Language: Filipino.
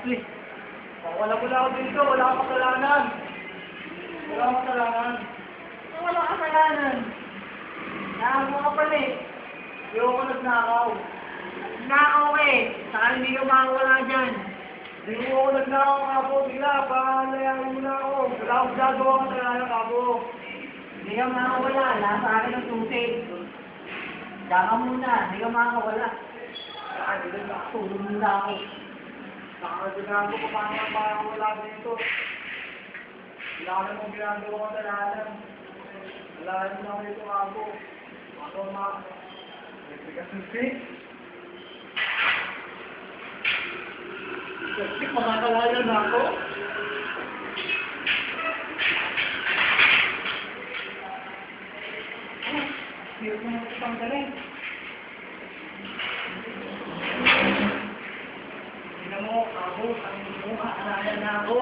Please. Wala ako dito. Wala akong kasalanan. Wala akong kasalanan. Wala kang kasalanan. Nakaw ka pala eh. Hindi ako nagnakaw. Nakaw ka eh. Saka hindi ka makawala dyan. Hindi ko ako nagnakaw kapo. Bigla, palayain mo na ako. Wala akong gagawa ng kasalanan kapo. Hindi ka makawala. Nasa akin ang susi. Diyan ka muna. Hindi ka makawala. Tulong nila ako. Nakakaginago ko paano makawala dito. Wala ka namang ginagawa ng kasalanan. Wala naman ako dito kapo. Ako Kasi, makakalala na ako. Hindi ko na ito tanggalin. Tingnan mo, ako, ang mukha, alala na ako.